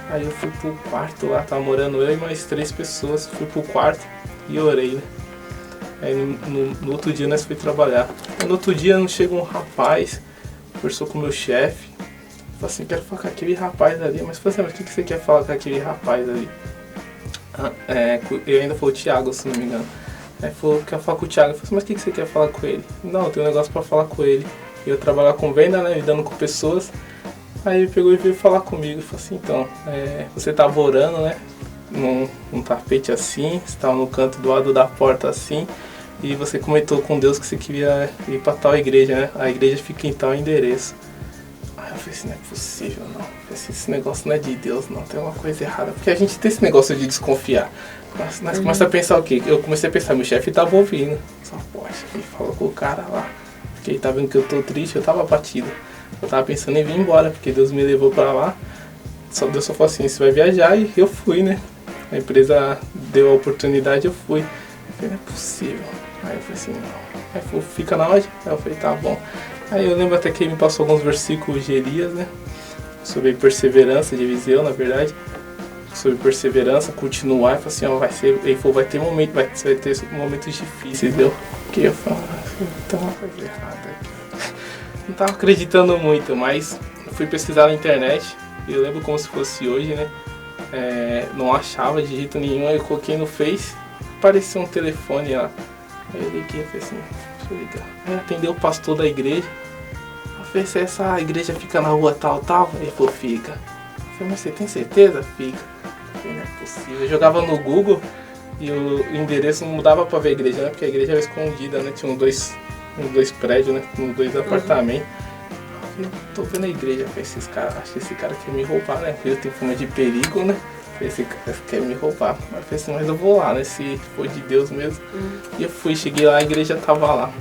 Aí eu fui pro quarto lá, tava morando eu e mais 3 pessoas, fui pro quarto e orei, né? Aí no outro dia nós fui trabalhar. Aí, no outro dia chega um rapaz, conversou com o meu chefe, falou assim, quero falar com aquele rapaz ali, mas falei assim, mas o que você quer falar com aquele rapaz ali? Eu ainda falei o Thiago, se não me engano. Aí falou, quero falar com o Thiago. Eu falei assim, mas o que você quer falar com ele? Não, eu tenho um negócio pra falar com ele. Eu trabalhar com venda, né, lidando com pessoas. Aí ele pegou e veio falar comigo. Falou assim, então, você tava orando, né, num tapete assim, você tava no canto do lado da porta assim, e você comentou com Deus que você queria ir pra tal igreja, né? A igreja fica em tal endereço. Aí eu falei assim, não é possível, não. Eu falei assim, esse negócio não é de Deus, não, tem uma coisa errada. Porque a gente tem esse negócio de desconfiar. Nós começamos a pensar o quê? Eu comecei a pensar, meu chefe tava ouvindo. Só, poxa, ele falou com o cara lá. Porque ele tá vendo que eu tô triste, eu tava abatido. Eu tava pensando em vir embora, porque Deus me levou pra lá. Deus só falou assim, você vai viajar, e eu fui, né? A empresa deu a oportunidade, eu fui. Eu falei, não é possível. Aí eu falei assim, não. Aí ele falou, fica na onde? Aí eu falei, tá bom. Aí eu lembro até que ele me passou alguns versículos de Elias, né? Sobre perseverança, de Eliseu, na verdade. Sobre perseverança, continuar. Ele falou assim, ó, ele falou, vai ter momentos difíceis. Eu fiquei falando assim, tá uma coisa errada aqui. Não tava acreditando muito, mas fui pesquisar na internet. E eu lembro como se fosse hoje, né? Não achava de jeito nenhum. Aí eu coloquei no Face, apareceu um telefone lá. Aí eu liguei e falei assim, deixa eu ligar. Aí atendeu o pastor da igreja. Eu falei, se essa igreja fica na rua tal. Ele falou, fica. Eu falei, mas você tem certeza? Fica. Eu falei, não é possível. Eu jogava no Google e o endereço não mudava pra ver a igreja, né? Porque a igreja era escondida, né? Tinha uns dois prédios, né? Uns 2 apartamentos. Eu falei, tô vendo a igreja. Eu falei, acho que esse cara quer me roubar, né? Eu tenho fama de perigo, né? Esse cara quer me roubar. Mas eu falei assim, mas eu vou lá, né? Se for de Deus mesmo. E eu fui, cheguei lá, a igreja tava lá.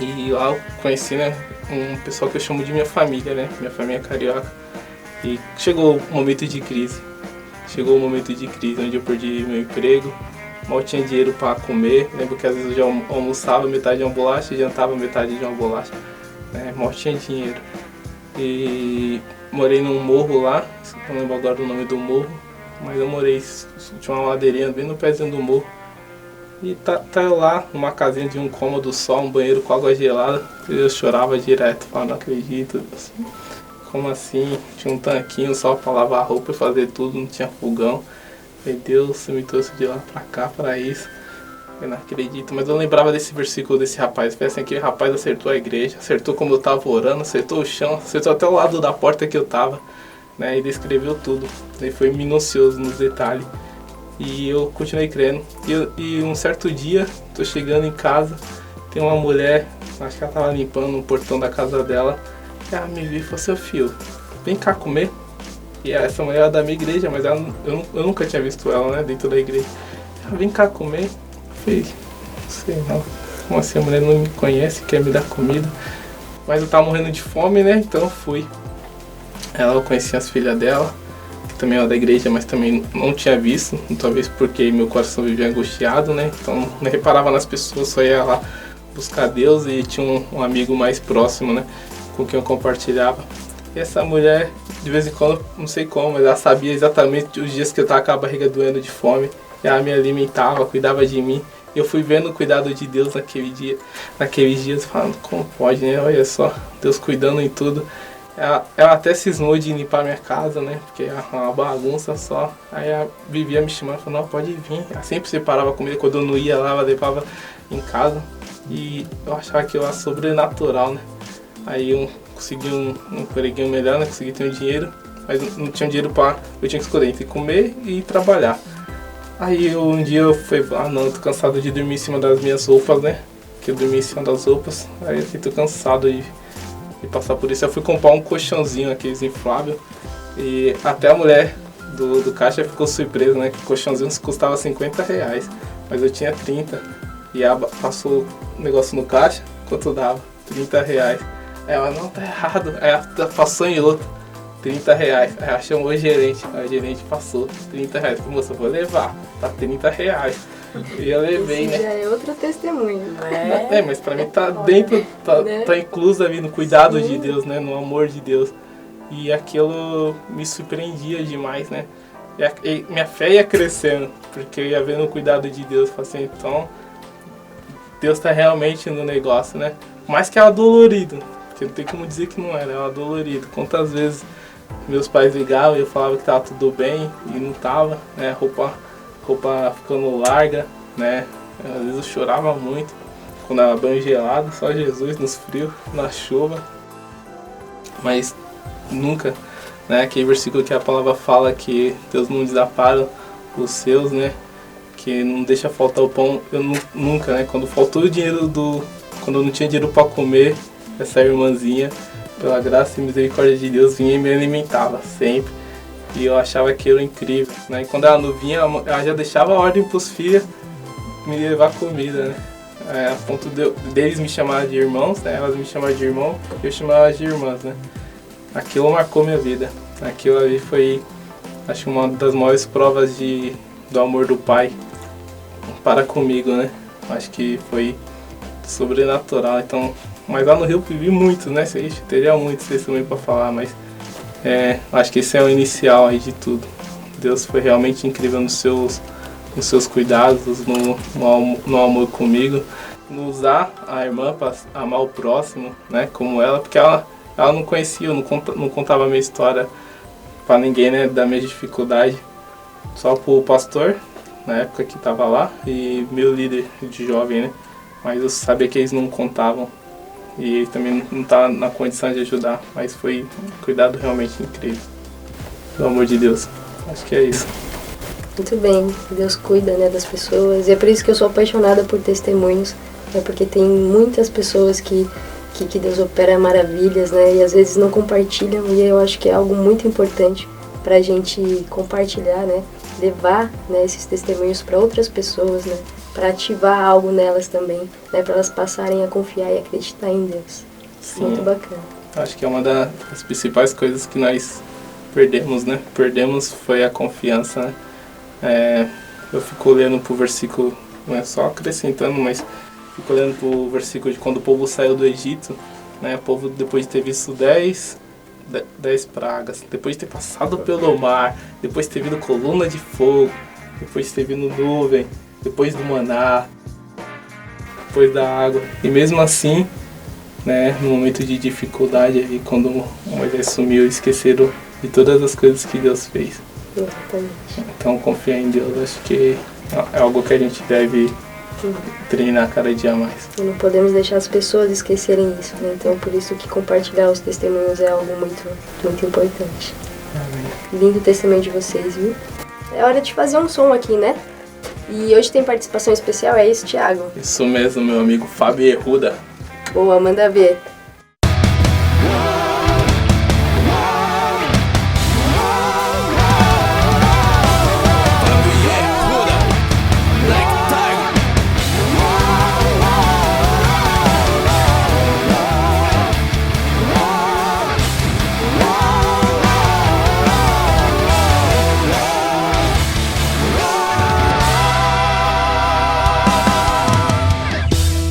E lá eu conheci, né, um pessoal que eu chamo de minha família, né? Minha família é carioca. E chegou o momento de crise. Chegou o momento de crise, onde eu perdi meu emprego. Mal tinha dinheiro para comer. Lembro que às vezes eu já almoçava metade de uma bolacha e jantava metade de uma bolacha. Mal tinha dinheiro. E morei num morro lá, não lembro agora o nome do morro. Mas eu morei, tinha uma ladeirinha bem no pezinho do morro. E tá eu lá, numa casinha de um cômodo só, um banheiro com água gelada. Eu chorava direto, falava, não acredito. Assim, como assim? Tinha um tanquinho só pra lavar a roupa e fazer tudo, não tinha fogão. Falei, Deus, você me trouxe de lá pra cá, pra isso. Eu não acredito, mas eu lembrava desse versículo desse rapaz. Foi assim, aquele rapaz acertou a igreja, acertou como eu tava orando, acertou o chão, acertou até o lado da porta que eu tava. Né, ele descreveu tudo, ele foi minucioso nos detalhes e eu continuei crendo. E um certo dia, tô chegando em casa, tem uma mulher, acho que ela tava limpando o portão da casa dela, e ela me viu e falou, seu filho, vem cá comer. E essa mulher era da minha igreja, mas eu nunca tinha visto ela, né, dentro da igreja. Ela, vem cá comer. Eu falei, não sei não, como assim a mulher não me conhece, quer me dar comida? Mas eu tava morrendo de fome, né, então eu fui. Eu conhecia as filhas dela, que também era da igreja, mas também não tinha visto, talvez porque meu coração vivia angustiado, né? Então não reparava nas pessoas, só ia lá buscar Deus e tinha um amigo mais próximo, né? Com quem eu compartilhava. E essa mulher, de vez em quando, não sei como, mas ela sabia exatamente os dias que eu tava com a barriga doendo de fome. ela me alimentava, cuidava de mim. Eu fui vendo o cuidado de Deus naqueles dias, falando, como pode, né? Olha só, Deus cuidando em tudo. Ela até cismou de limpar minha casa, né? Porque era uma bagunça só. Aí ela vivia me chamando, falando, não, pode vir. Ela sempre separava comida, quando eu não ia lá, ela levava em casa. E eu achava que eu era sobrenatural, né? Aí eu consegui um empreguinho melhor, né? Consegui ter um dinheiro, mas não tinha dinheiro pra... Eu tinha que escolher entre comer e trabalhar. Aí um dia eu falei, não, eu tô cansado de dormir em cima das minhas roupas, né? Que eu dormi em cima das roupas. Aí eu tô cansado de passar por isso. Eu fui comprar um colchãozinho, aqueles infláveis. E até a mulher do caixa ficou surpresa, né? Que o colchãozinho custava R$50, mas eu tinha 30. E ela passou o negócio no caixa, quanto dava? R$30. Aí ela, não, tá errado. Aí ela passou em outro, R$30. Aí ela chamou o gerente. Aí o gerente passou R$30. Falei, moça, eu vou levar, tá R$30. E eu levei, né? Já é outro testemunho, Mas pra mim tá dentro, tá incluso ali no cuidado de Deus, né? No amor de Deus. E aquilo me surpreendia demais, né? E minha fé ia crescendo, porque eu ia vendo o cuidado de Deus. Falei assim, então, Deus tá realmente no negócio, né? Mais que ela dolorido, porque não tem como dizer que não era, ela dolorido. Quantas vezes meus pais ligavam e eu falava que tava tudo bem e não tava, né? Roupa ficando larga, né? Às vezes eu chorava muito quando era banho gelado, só Jesus nos frios, na chuva. Mas nunca, né? Aquele versículo que a palavra fala que Deus não desampara os seus, né? Que não deixa faltar o pão. Eu nunca, né? Quando faltou o dinheiro quando eu não tinha dinheiro para comer, essa irmãzinha, pela graça e misericórdia de Deus, vinha e me alimentava sempre. E eu achava aquilo incrível, né? E quando ela não vinha, ela já deixava a ordem pros filhos me levar comida, né? A ponto deles me chamarem de irmãos, né? Elas me chamavam de irmão, eu chamava elas de irmãs, né? Aquilo marcou minha vida. Aquilo ali foi, acho, uma das maiores provas do amor do Pai para comigo, né? Acho que foi sobrenatural. Então, mas lá no Rio eu vivi muito, né? Teria muito testemunho para falar, mas acho que esse é o inicial aí de tudo. Deus foi realmente incrível nos seus cuidados, no amor comigo, no usar a irmã para amar o próximo, né? Como ela, porque ela não conhecia, eu não contava a minha história para ninguém, né? Da minha dificuldade, só pro pastor, na época que estava lá, e meu líder de jovem, né? Mas eu sabia que eles não contavam. E ele também não está na condição de ajudar, mas foi um cuidado realmente incrível. Pelo amor de Deus, acho que é isso. Muito bem, Deus cuida, né, das pessoas. E é por isso que eu sou apaixonada por testemunhos, né, porque tem muitas pessoas que Deus opera maravilhas, né, e às vezes não compartilham. E eu acho que é algo muito importante para a gente compartilhar, né, levar, né, esses testemunhos para outras pessoas, né, para ativar algo nelas também, né, para elas passarem a confiar e acreditar em Deus. Sim, muito bacana. Acho que é uma das principais coisas que nós perdemos, né? Perdemos foi a confiança, né? Eu fico olhando pro versículo, não é só acrescentando, mas fico olhando pro versículo de quando o povo saiu do Egito, né? O povo, depois de ter visto 10 pragas, depois de ter passado pelo mar, depois de ter vindo coluna de fogo, depois de ter vindo nuvem, depois do maná, depois da água. E mesmo assim, né, no momento de dificuldade, aí, quando Moisés sumiu, esqueceram de todas as coisas que Deus fez. Exatamente. Então, confiar em Deus, acho que é algo que a gente deve treinar cada dia mais. E não podemos deixar as pessoas esquecerem isso, né? Então, por isso que compartilhar os testemunhos é algo muito, muito importante. Amém. Lindo testemunho de vocês, viu? É hora de fazer um som aqui, né? E hoje tem participação especial, é isso, Thiago? Isso mesmo, meu amigo Fábio Erruda. Boa, manda ver.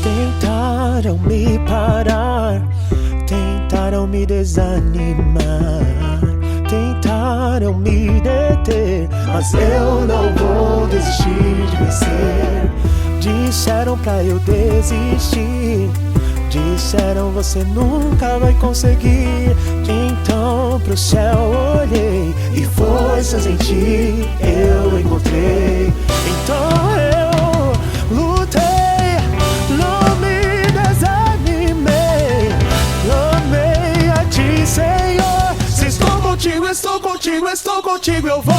Tentaram me parar, tentaram me desanimar, tentaram me deter. ter, mas eu não vou desistir de vencer. Disseram pra eu desistir, disseram você nunca vai conseguir. Então pro céu olhei e forças em ti eu encontrei. Então eu lutei, não me desanimei, clamei a ti, Senhor. Se estou contigo, estou contigo, estou contigo, eu vou.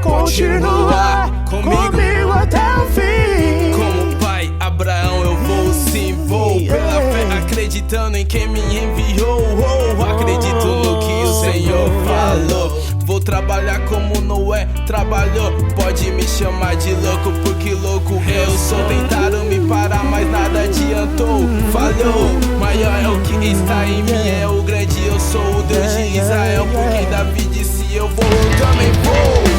Continuar comigo até o fim. Como pai Abraão eu vou sim, vou pela fé, acreditando em quem me enviou. Acredito no que o Senhor falou. Vou trabalhar como Noé trabalhou. Pode me chamar de louco, porque louco eu sou. Tentaram me parar, mas nada adiantou. Falhou, maior é o que está em mim, é o grande eu sou, o Deus de Israel. Por quem Davi disse eu vou, eu também vou.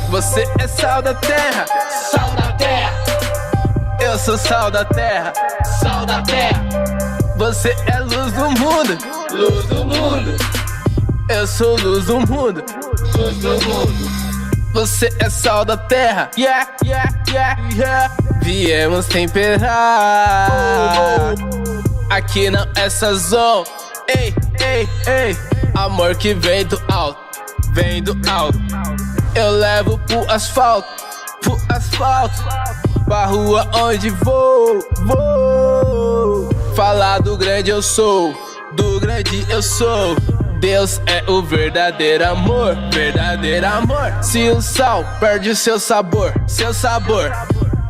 Você é sal da terra, sal da terra. Eu sou sal da terra, sal da terra. Você é luz do mundo, luz do mundo. Eu sou luz do mundo, luz do mundo. Você é sal da terra, yeah, yeah, yeah, yeah. Viemos temperar. Aqui não é sazon, ei, ei, ei. Amor que vem do alto, vem do alto. Eu levo pro asfalto, pra rua onde vou. Falar do grande eu sou, do grande eu sou. Deus é o verdadeiro amor, verdadeiro amor. Se o sal perde o seu sabor,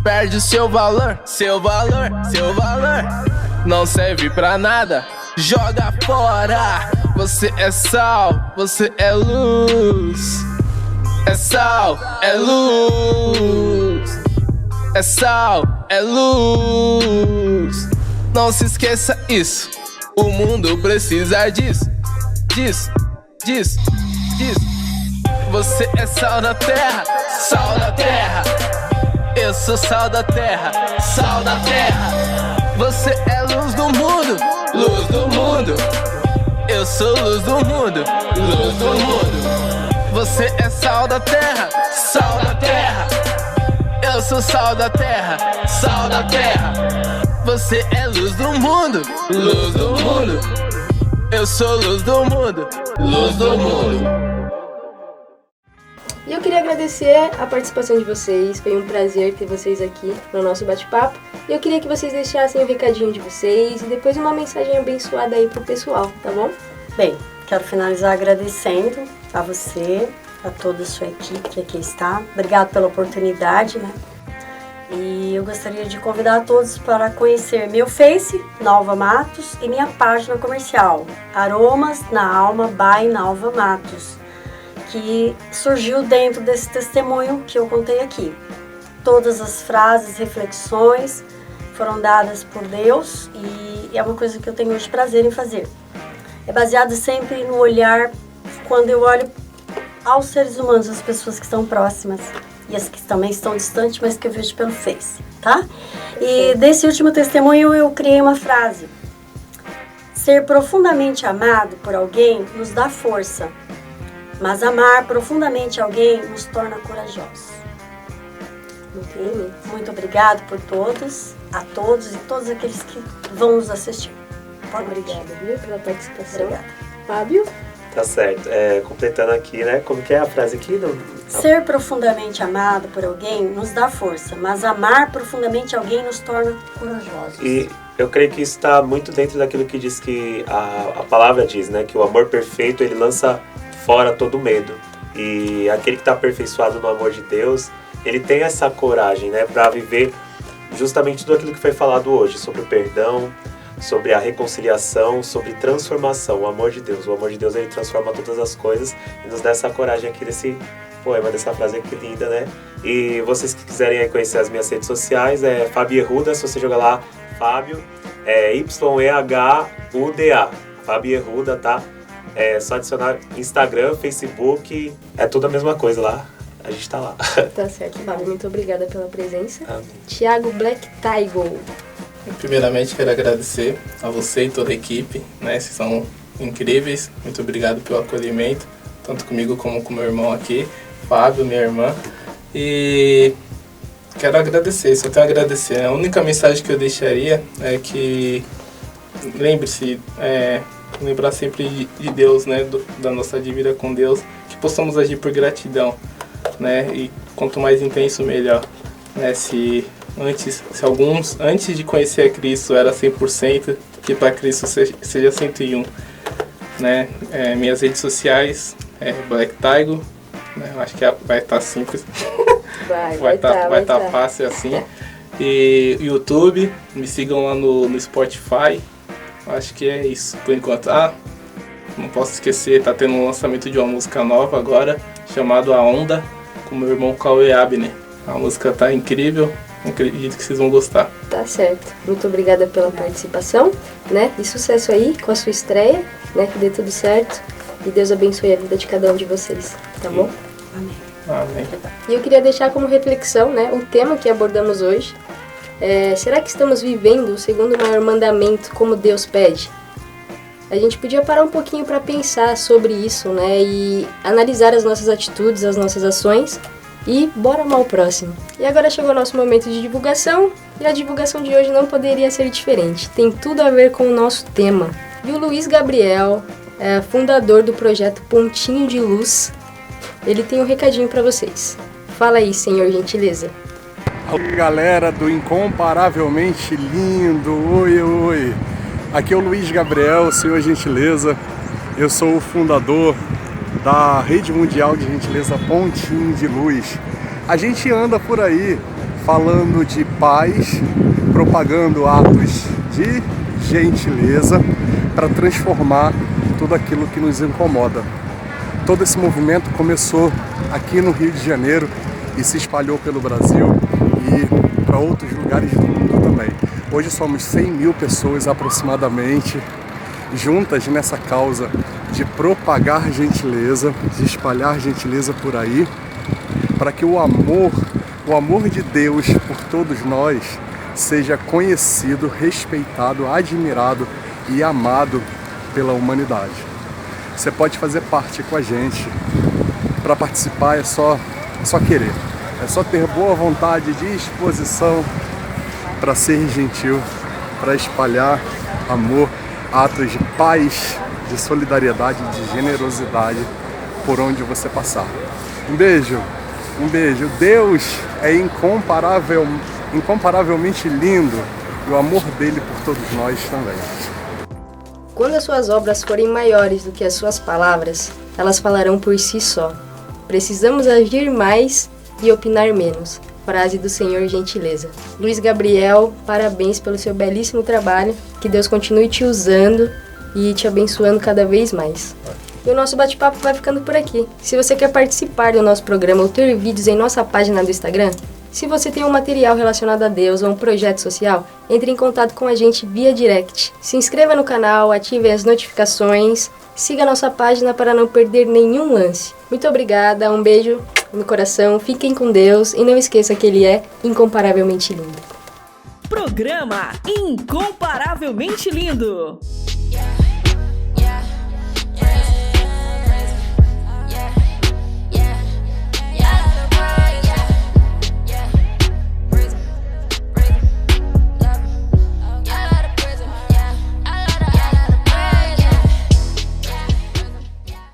perde o seu valor, seu valor, seu valor. Não serve pra nada, joga fora. Você é sal, você é luz. É sal, é luz. É sal, é luz. Não se esqueça isso. O mundo precisa disso. Disso. Você é sal da terra, sal da terra. Eu sou sal da terra, sal da terra. Você é luz do mundo, luz do mundo. Eu sou luz do mundo, luz do mundo. Você é sal da terra, sal da terra. Eu sou sal da terra, sal da terra. Você é luz do mundo, luz do mundo. Eu sou luz do mundo, luz do mundo. E eu queria agradecer a participação de vocês. Foi um prazer ter vocês aqui no nosso bate-papo. E eu queria que vocês deixassem o recadinho de vocês e depois uma mensagem abençoada aí pro pessoal, tá bom? Bem, quero finalizar agradecendo a você, a toda a sua equipe que aqui está. Obrigado pela oportunidade, né? E eu gostaria de convidar a todos para conhecer meu Face, Nalva Matos, e minha página comercial, Aromas na Alma by Nalva Matos, que surgiu dentro desse testemunho que eu contei aqui. Todas as frases, reflexões foram dadas por Deus e é uma coisa que eu tenho hoje prazer em fazer. É baseado sempre no olhar, quando eu olho aos seres humanos, as pessoas que estão próximas e as que também estão distantes, mas que eu vejo pelo Face, tá? E desse último testemunho eu criei uma frase: ser profundamente amado por alguém nos dá força, mas amar profundamente alguém nos torna corajosos. Muito obrigado por todos, a todos e todos aqueles que vão nos assistir. Obrigada, viu, pela participação. Obrigada. Fábio? Tá certo. Completando aqui, né? Como que é a frase aqui? Ser profundamente amado por alguém nos dá força, mas amar profundamente alguém nos torna corajosos. E eu creio que isso está muito dentro daquilo que diz que a palavra diz, né? Que o amor perfeito, ele lança fora todo medo. E aquele que está aperfeiçoado no amor de Deus, ele tem essa coragem, né? Para viver justamente tudo aquilo que foi falado hoje, sobre o perdão, sobre a reconciliação, sobre transformação, o amor de Deus. O amor de Deus, ele transforma todas as coisas e nos dá essa coragem aqui desse poema, dessa frase aqui linda, né? E vocês que quiserem aí conhecer as minhas redes sociais, Fábio Yehuda, se você jogar lá, Fábio, YEHUDA, Fábio Yehuda, tá? É só adicionar Instagram, Facebook, é tudo a mesma coisa lá. A gente tá lá. Tá certo, Fábio. Muito obrigada pela presença. Thiago Black Tiger. Primeiramente, quero agradecer a você e toda a equipe, né? Vocês são incríveis. Muito obrigado pelo acolhimento, tanto comigo como com meu irmão aqui, Fábio, minha irmã. E quero agradecer, só tenho a agradecer. A única mensagem que eu deixaria é que lembre-se, lembrar sempre de Deus, né? Da nossa dívida com Deus, que possamos agir por gratidão, né? E quanto mais intenso, melhor, né? Se alguns, antes de conhecer a Cristo, era 100%, que para Cristo seja 101%. Né? Minhas redes sociais Black Tiger, né? Acho que vai estar simples. Vai estar fácil assim. E YouTube, me sigam lá no Spotify. Acho que é isso por enquanto. Não posso esquecer, tá tendo um lançamento de uma música nova agora, chamado A Onda, com meu irmão Cauê Abner. A música tá incrível. Acredito que vocês vão gostar. Tá certo. Muito obrigada pela participação, né? E sucesso aí com a sua estreia, né? Que dê tudo certo. E Deus abençoe a vida de cada um de vocês, tá bom? Amém. E eu queria deixar como reflexão, né? O tema que abordamos hoje. Será que estamos vivendo o segundo maior mandamento como Deus pede? A gente podia parar um pouquinho para pensar sobre isso, né? E analisar as nossas atitudes, as nossas ações. E bora amar o próximo. E agora chegou o nosso momento de divulgação. E a divulgação de hoje não poderia ser diferente. Tem tudo a ver com o nosso tema. E o Luiz Gabriel, fundador do projeto Pontinho de Luz, ele tem um recadinho para vocês. Fala aí, senhor gentileza. Oi, galera do Incomparavelmente Lindo. Oi. Aqui é o Luiz Gabriel, senhor gentileza. Eu sou o fundador da Rede Mundial de Gentileza Pontinho de Luz. A gente anda por aí falando de paz, propagando atos de gentileza para transformar tudo aquilo que nos incomoda. Todo esse movimento começou aqui no Rio de Janeiro e se espalhou pelo Brasil e para outros lugares do mundo também. Hoje somos 100 mil pessoas aproximadamente juntas nessa causa de propagar gentileza, de espalhar gentileza por aí, para que o amor de Deus por todos nós seja conhecido, respeitado, admirado e amado pela humanidade. Você pode fazer parte com a gente. Para participar é só querer, é só ter boa vontade, disposição para ser gentil, para espalhar amor, atos de paz, de solidariedade, de generosidade por onde você passar. Um beijo. Deus é incomparavelmente lindo e o amor dele por todos nós também. Quando as suas obras forem maiores do que as suas palavras, elas falarão por si só. Precisamos agir mais e opinar menos. Frase do Senhor Gentileza. Luiz Gabriel, parabéns pelo seu belíssimo trabalho. Que Deus continue te usando e te abençoando cada vez mais. E o nosso bate-papo vai ficando por aqui. Se você quer participar do nosso programa ou ter vídeos em nossa página do Instagram, se você tem um material relacionado a Deus ou um projeto social, entre em contato com a gente via direct. Se inscreva no canal, ative as notificações, siga a nossa página para não perder nenhum lance. Muito obrigada, um beijo no coração, fiquem com Deus e não esqueça que Ele é incomparavelmente lindo. Programa Incomparavelmente Lindo.